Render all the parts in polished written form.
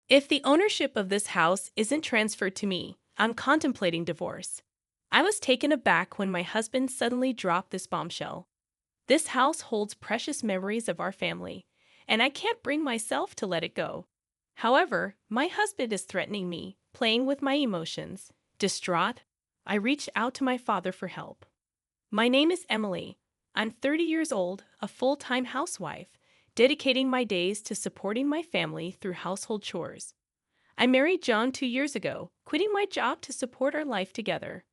If the ownership of this house isn't transferred to me, I'm contemplating divorce. I was taken aback when my husband suddenly dropped this bombshell. This house holds precious memories of our family, and I can't bring myself to let it go. However, my husband is threatening me, playing with my emotions. Distraught, I reached out to my father for help. My name is Emily. I'm 30 years old, a full-time housewife, dedicating my days to supporting my family through household chores. I married John 2 years ago, quitting my job to support our life together.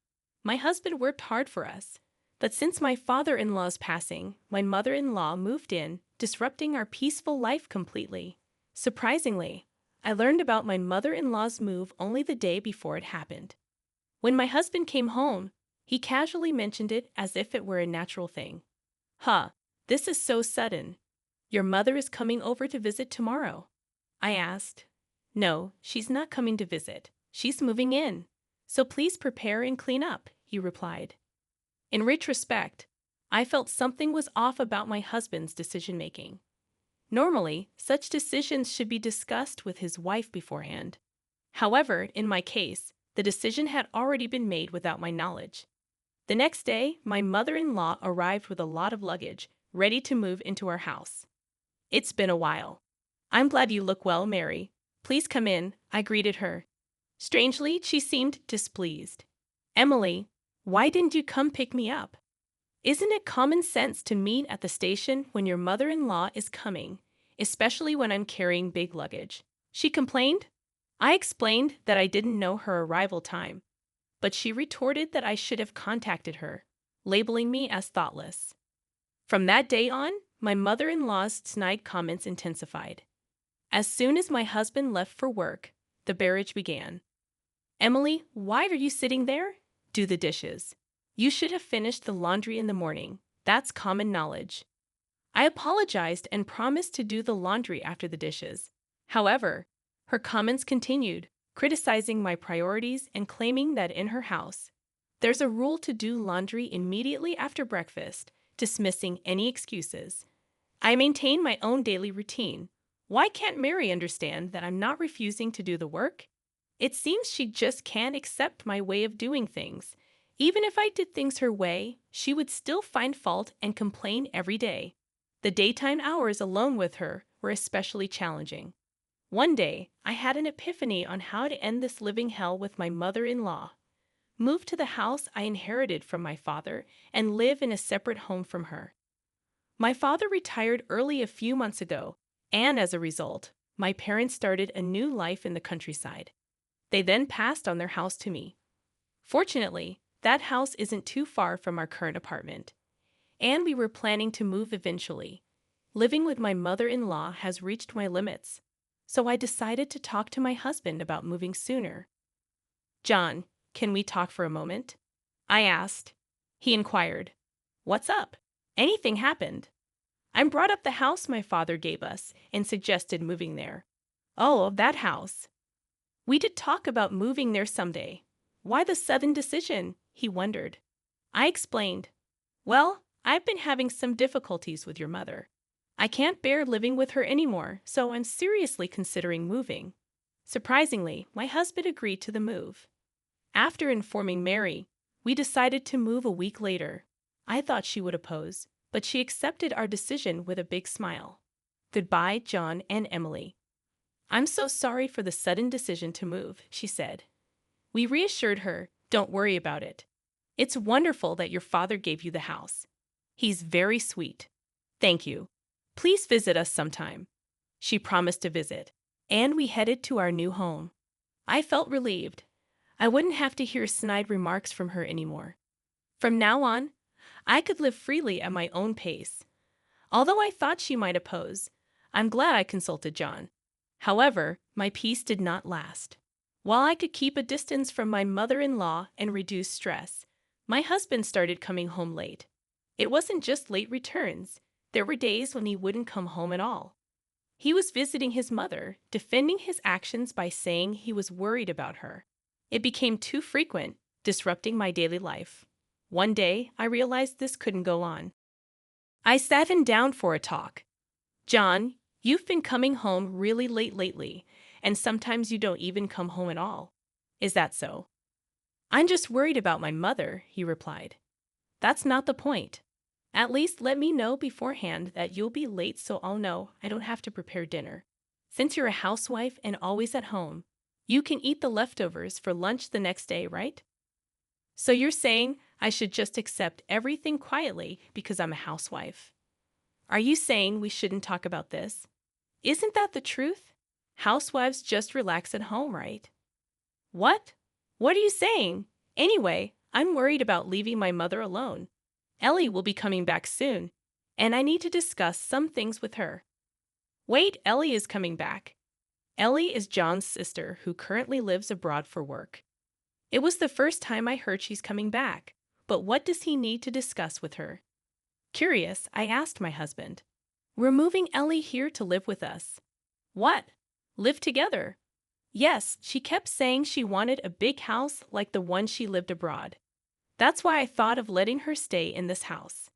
My husband worked hard for us, but since my father-in-law's passing, my mother-in-law moved in, disrupting our peaceful life completely. Surprisingly, I learned about my mother-in-law's move only the day before it happened. When my husband came home, he casually mentioned it as if it were a natural thing. Huh, this is so sudden. Your mother is coming over to visit tomorrow? I asked. No, she's not coming to visit. She's moving in. So please prepare and clean up, he replied. In retrospect, I felt something was off about my husband's decision-making. Normally, such decisions should be discussed with his wife beforehand. However, in my case, the decision had already been made without my knowledge. The next day, my mother-in-law arrived with a lot of luggage, ready to move into our house. It's been a while. I'm glad you look well, Mary. Please come in, I greeted her. Strangely, she seemed displeased. Emily, why didn't you come pick me up? Isn't it common sense to meet at the station when your mother-in-law is coming, especially when I'm carrying big luggage? She complained. I explained that I didn't know her arrival time, but she retorted that I should have contacted her, labeling me as thoughtless. From that day on, my mother-in-law's snide comments intensified. As soon as my husband left for work, the barrage began. Emily, why are you sitting there? Do the dishes. You should have finished the laundry in the morning. That's common knowledge. I apologized and promised to do the laundry after the dishes. However, her comments continued, criticizing my priorities and claiming that in her house, there's a rule to do laundry immediately after breakfast, dismissing any excuses. I maintain my own daily routine. Why can't Mary understand that I'm not refusing to do the work? It seems she just can't accept my way of doing things. Even if I did things her way, she would still find fault and complain every day. The daytime hours alone with her were especially challenging. One day, I had an epiphany on how to end this living hell with my mother-in-law. Move to the house I inherited from my father and live in a separate home from her. My father retired early a few months ago, and as a result, my parents started a new life in the countryside. They then passed on their house to me. Fortunately, that house isn't too far from our current apartment, and we were planning to move eventually. Living with my mother-in-law has reached my limits, so I decided to talk to my husband about moving sooner. John, can we talk for a moment? I asked. He inquired, what's up? Anything happened? I brought up the house my father gave us and suggested moving there. Oh, that house. We did talk about moving there someday. Why the sudden decision? He wondered. I explained. Well, I've been having some difficulties with your mother. I can't bear living with her anymore, so I'm seriously considering moving. Surprisingly, my husband agreed to the move. After informing Mary, we decided to move a week later. I thought she would oppose, but she accepted our decision with a big smile. Goodbye, John and Emily. I'm so sorry for the sudden decision to move, she said. We reassured her, don't worry about it. It's wonderful that your father gave you the house. He's very sweet. Thank you. Please visit us sometime. She promised to visit, and we headed to our new home. I felt relieved. I wouldn't have to hear snide remarks from her anymore. From now on, I could live freely at my own pace. Although I thought she might oppose, I'm glad I consulted John. However, my peace did not last. While I could keep a distance from my mother-in-law and reduce stress, my husband started coming home late. It wasn't just late returns. There were days when he wouldn't come home at all. He was visiting his mother, defending his actions by saying he was worried about her. It became too frequent, disrupting my daily life. One day, I realized this couldn't go on. I sat him down for a talk. John, you've been coming home really late lately, and sometimes you don't even come home at all. Is that so? I'm just worried about my mother, he replied. That's not the point. At least let me know beforehand that you'll be late so I'll know I don't have to prepare dinner. Since you're a housewife and always at home, you can eat the leftovers for lunch the next day, right? So you're saying I should just accept everything quietly because I'm a housewife? Are you saying we shouldn't talk about this? Isn't that the truth? Housewives just relax at home, right? What? What are you saying? Anyway, I'm worried about leaving my mother alone. Ellie will be coming back soon, and I need to discuss some things with her. Wait, Ellie is coming back. Ellie is John's sister who currently lives abroad for work. It was the first time I heard she's coming back, but what does he need to discuss with her? Curious, I asked my husband. We're moving Ellie here to live with us. What? Live together? Yes, she kept saying she wanted a big house like the one she lived abroad. That's why I thought of letting her stay in this house.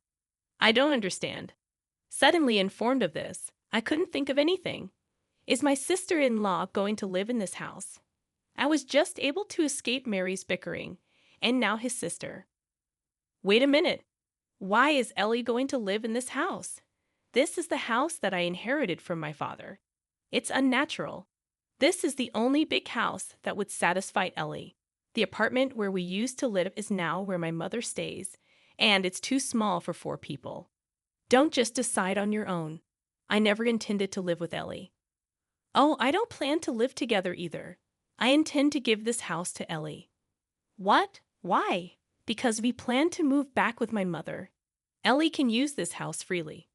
I don't understand. Suddenly informed of this, I couldn't think of anything. Is my sister-in-law going to live in this house? I was just able to escape Mary's bickering, and now his sister. Wait a minute. Why is Ellie going to live in this house? This is the house that I inherited from my father. It's unnatural. This is the only big house that would satisfy Ellie. The apartment where we used to live is now where my mother stays, and it's too small for 4 people. Don't just decide on your own. I never intended to live with Ellie. Oh, I don't plan to live together either. I intend to give this house to Ellie. What? Why? Because we plan to move back with my mother. Ellie can use this house freely.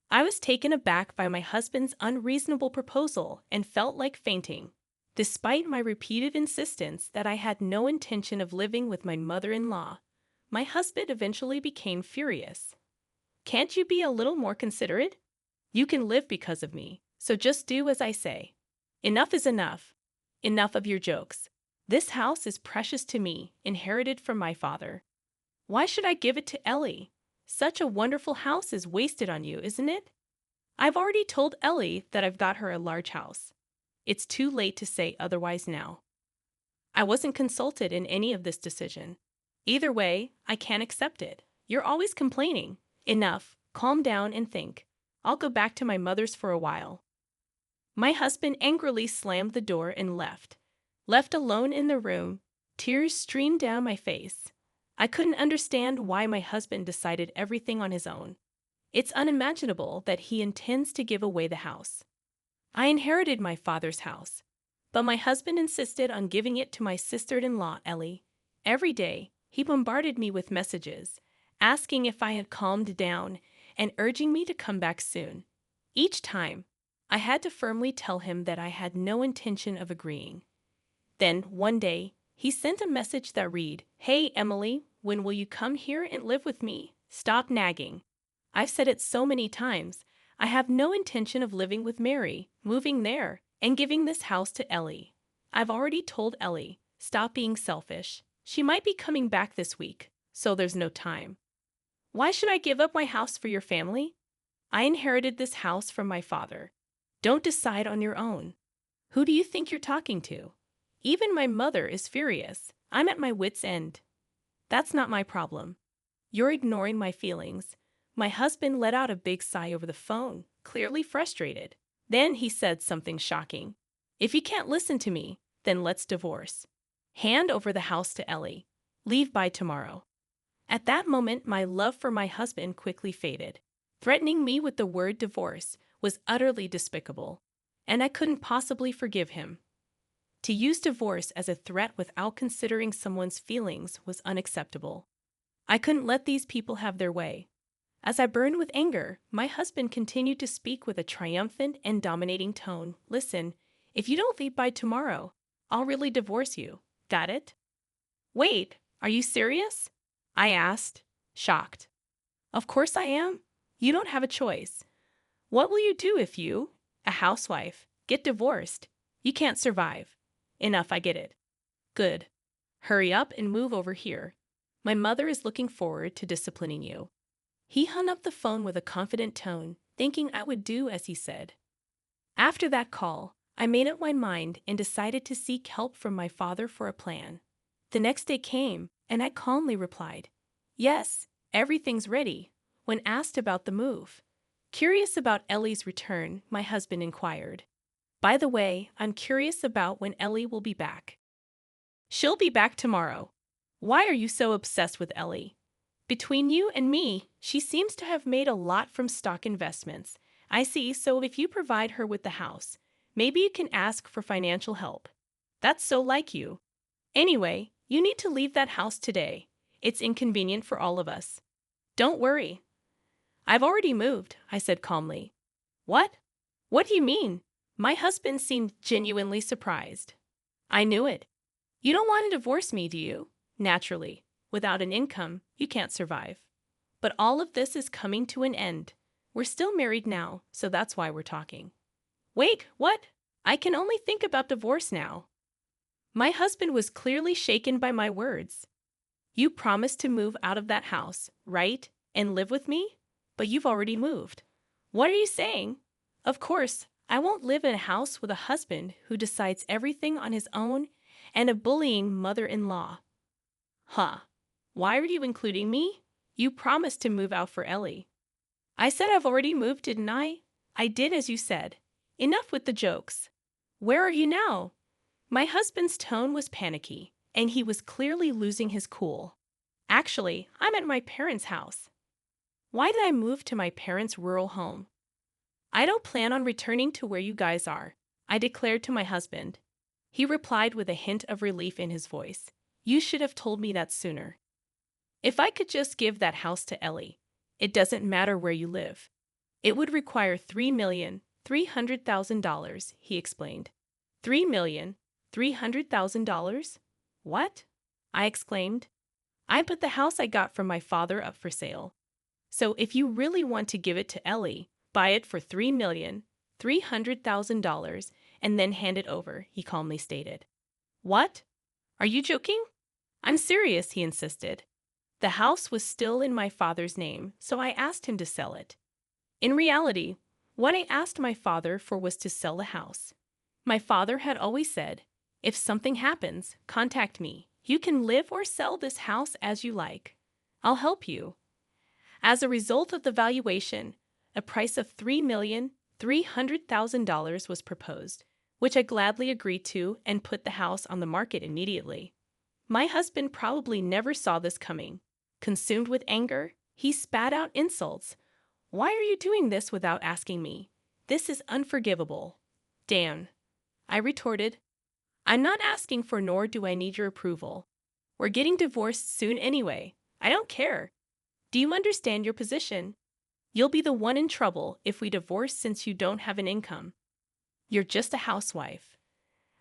I was taken aback by my husband's unreasonable proposal and felt like fainting. Despite my repeated insistence that I had no intention of living with my mother-in-law, my husband eventually became furious. Can't you be a little more considerate? You can live because of me, so just do as I say. Enough is enough. Enough of your jokes. This house is precious to me, inherited from my father. Why should I give it to Ellie? Such a wonderful house is wasted on you, isn't it? I've already told Ellie that I've got her a large house. It's too late to say otherwise now. I wasn't consulted in any of this decision. Either way, I can't accept it. You're always complaining. Enough. Calm down and think. I'll go back to my mother's for a while. My husband angrily slammed the door and left. Left alone in the room, tears streamed down my face. I couldn't understand why my husband decided everything on his own. It's unimaginable that he intends to give away the house. I inherited my father's house, but my husband insisted on giving it to my sister-in-law, Ellie. Every day, he bombarded me with messages, asking if I had calmed down and urging me to come back soon. Each time, I had to firmly tell him that I had no intention of agreeing. Then, one day, he sent a message that read, "Hey, Emily, when will you come here and live with me? Stop nagging. I've said it so many times. I have no intention of living with Mary, moving there, and giving this house to Ellie. I've already told Ellie, stop being selfish. She might be coming back this week, so there's no time. Why should I give up my house for your family? I inherited this house from my father. Don't decide on your own. Who do you think you're talking to? Even my mother is furious. I'm at my wit's end. That's not my problem. You're ignoring my feelings." My husband let out a big sigh over the phone, clearly frustrated. Then he said something shocking. "If you can't listen to me, then let's divorce. Hand over the house to Ellie. Leave by tomorrow." At that moment, my love for my husband quickly faded. Threatening me with the word divorce was utterly despicable, and I couldn't possibly forgive him. To use divorce as a threat without considering someone's feelings was unacceptable. I couldn't let these people have their way. As I burned with anger, my husband continued to speak with a triumphant and dominating tone. "Listen, if you don't leave by tomorrow, I'll really divorce you. Got it?" "Wait, are you serious?" I asked, shocked. "Of course I am. You don't have a choice. What will you do if you, a housewife, get divorced? You can't survive. Enough, I get it. Good. Hurry up and move over here. My mother is looking forward to disciplining you." He hung up the phone with a confident tone, thinking I would do as he said. After that call, I made up my mind and decided to seek help from my father for a plan. The next day came, and I calmly replied, "Yes, everything's ready," when asked about the move. Curious about Ellie's return, my husband inquired, "By the way, I'm curious about when Ellie will be back." "She'll be back tomorrow." "Why are you so obsessed with Ellie?" "Between you and me, she seems to have made a lot from stock investments. I see, so if you provide her with the house, maybe you can ask for financial help." "That's so like you." "Anyway, you need to leave that house today. It's inconvenient for all of us." "Don't worry. I've already moved," I said calmly. "What? What do you mean?" My husband seemed genuinely surprised. "I knew it. You don't want to divorce me, do you?" "Naturally. Without an income, you can't survive. But all of this is coming to an end. We're still married now, so that's why we're talking." "Wait, what? I can only think about divorce now." My husband was clearly shaken by my words. "You promised to move out of that house, right, and live with me? But you've already moved." "What are you saying?" "Of course, I won't live in a house with a husband who decides everything on his own and a bullying mother-in-law." "Huh. Why are you including me? You promised to move out for Ellie." "I said I've already moved, didn't I?" "I did as you said. Enough with the jokes. Where are you now?" My husband's tone was panicky, and he was clearly losing his cool. "Actually, I'm at my parents' house." "Why did I move to my parents' rural home?" "I don't plan on returning to where you guys are," I declared to my husband. He replied with a hint of relief in his voice. "You should have told me that sooner. If I could just give that house to Ellie, it doesn't matter where you live. It would require $3,300,000, he explained. $3,300,000? What? I exclaimed. "I put the house I got from my father up for sale. So if you really want to give it to Ellie, buy it for $3,300,000 and then hand it over," he calmly stated. "What? Are you joking?" "I'm serious," he insisted. The house was still in my father's name, so I asked him to sell it. In reality, what I asked my father for was to sell the house. My father had always said, "If something happens, contact me. You can live or sell this house as you like. I'll help you." As a result of the valuation, a price of $3,300,000 was proposed, which I gladly agreed to and put the house on the market immediately. My husband probably never saw this coming. Consumed with anger, he spat out insults. "Why are you doing this without asking me? This is unforgivable." "Dan," I retorted, "I'm not asking for nor do I need your approval. We're getting divorced soon anyway. I don't care. Do you understand your position? You'll be the one in trouble if we divorce since you don't have an income. You're just a housewife.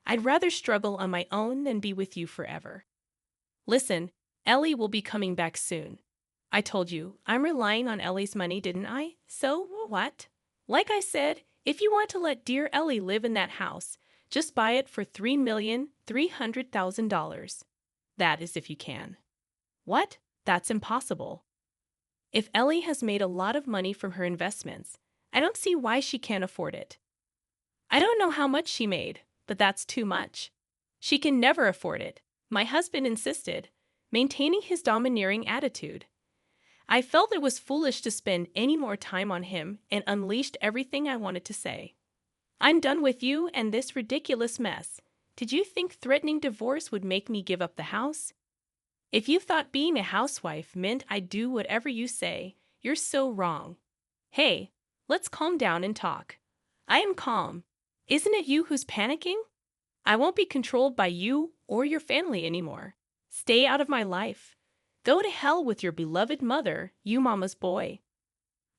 I'd rather struggle on my own than be with you forever. Listen, Ellie will be coming back soon. I told you, I'm relying on Ellie's money, didn't I? So what? Like I said, if you want to let dear Ellie live in that house, just buy it for $3,300,000. That is if you can." "What? That's impossible. If Ellie has made a lot of money from her investments, I don't see why she can't afford it." "I don't know how much she made, but that's too much. She can never afford it," my husband insisted, maintaining his domineering attitude. I felt it was foolish to spend any more time on him and unleashed everything I wanted to say. "I'm done with you and this ridiculous mess. Did you think threatening divorce would make me give up the house? If you thought being a housewife meant I'd do whatever you say, you're so wrong. Hey, let's calm down and talk." "I am calm. Isn't it you who's panicking? I won't be controlled by you or your family anymore. Stay out of my life. Go to hell with your beloved mother, you mama's boy."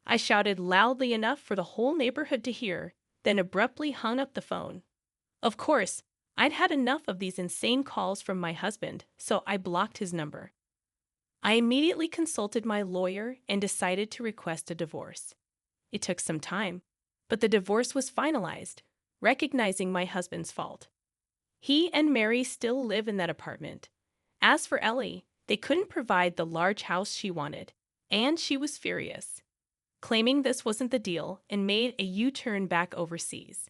I shouted loudly enough for the whole neighborhood to hear, then abruptly hung up the phone. Of course, I'd had enough of these insane calls from my husband, so I blocked his number. I immediately consulted my lawyer and decided to request a divorce. It took some time, but the divorce was finalized, recognizing my husband's fault. He and Mary still live in that apartment. As for Ellie, they couldn't provide the large house she wanted, and she was furious, claiming this wasn't the deal and made a U-turn back overseas.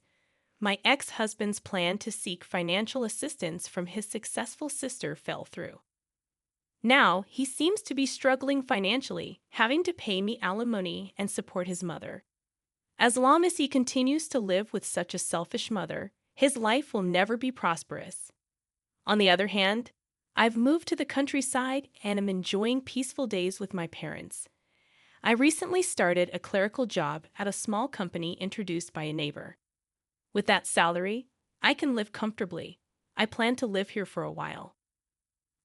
My ex-husband's plan to seek financial assistance from his successful sister fell through. Now, he seems to be struggling financially, having to pay me alimony and support his mother. As long as he continues to live with such a selfish mother, his life will never be prosperous. On the other hand, I've moved to the countryside and am enjoying peaceful days with my parents. I recently started a clerical job at a small company introduced by a neighbor. With that salary, I can live comfortably. I plan to live here for a while.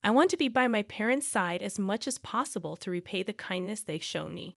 I want to be by my parents' side as much as possible to repay the kindness they've shown me.